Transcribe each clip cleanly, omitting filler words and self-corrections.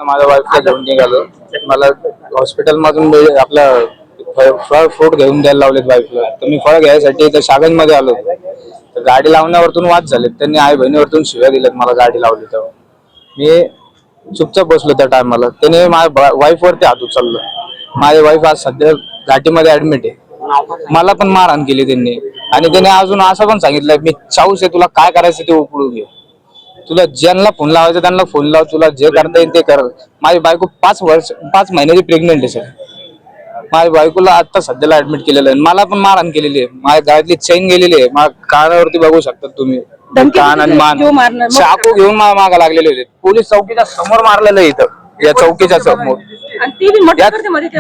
माझ्या वाईफला घेऊन निघालो. मला हॉस्पिटल मधून आपलं फळ फ्रूट घेऊन द्यायला लावलेत वाईफला. तर मी फळ घ्यायसाठी इथं शागंजमध्ये आलो. तर गाडी लावण्यावरतून वाद झाले. त्यांनी आई बहिणीवरतून शिव्या दिल्यात मला गाडी लावली तेव्हा. मी चुपचाप बसलो त्या टायमाला. त्याने माझ्या वाईफ वरती हात उचललं. माझी वाईफ आज सध्या घाटीमध्ये ऍडमिट आहे. मला पण मारहाण केली त्यांनी. आणि त्याने अजून असं पण सांगितलं, मी चाऊस आहे, तुला काय करायचं ते उपळून घे, तुला ज्यांना फोन लावायचा त्यांना फोन लाव, तुला जे करता येईल ते कर. माझी बायको 5 महिन्याची प्रेग्नेंट आहे सर. माझ्या बायकोला आता सध्याला ऍडमिट केलेलं आहे. मला पण मारहाण केलेली आहे. माझ्या गळ्यातली चैन गेलेली आहे. माझ्या कानावरती बघू शकतात तुम्ही, कान आणि मान. चाकू घेऊन मागा लागलेले होते. पोलीस चौकीच्या समोर मारलेलं आहे इथं, या चौकीच्या समोर.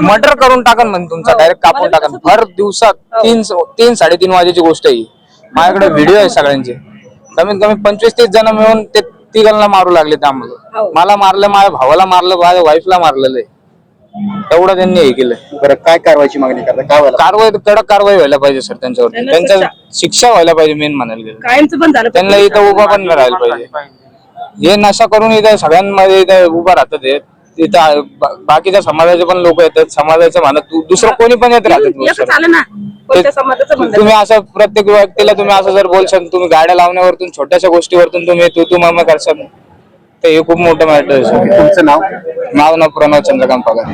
मर्डर करून टाकन म्हणे तुमचा, डायरेक्ट कापून टाकन. भर दिवसात 3-3:30 वाजेची गोष्ट आहे. माझ्याकडे व्हिडिओ आहे सगळ्यांचे. कमीत कमी 25-30 जण मिळून ते तिघांना मारू लागले. त्यामुळे मला मारलं, माझ्या भावाला मारलं, माझ्या वाईफला मारलेलं आहे. एवढं त्यांनी हे केलं. बरं, काय कारवाईची मागणी करता? काय कारवाई, कडक कारवाई व्हायला पाहिजे सर त्यांच्यावरती. त्यांच्या शिक्षा व्हायला पाहिजे. मेन म्हणायला गेलं कायमचं पण झालं, त्यांना इथं उभा पण राहायला पाहिजे. हे नशा करून इथं सगळ्यांमध्ये इथं उभा राहतात. तिथं बाकीच्या समाजाचे पण लोक येतात. समाजाचं म्हणत दुसरं कोणी पण येत राहतात. तुम्ही असं प्रत्येक व्यक्तीला तुम्ही असं जर बोलशाल, तुम्ही गाड्या लावण्यावरतून छोट्याशा गोष्टीवरतून तुम्ही तू मामा करशाल, तर हे खूप मोठं मॅटर आहे. तुमचं नाव? नाव प्रणव चंद्रकांत पगार.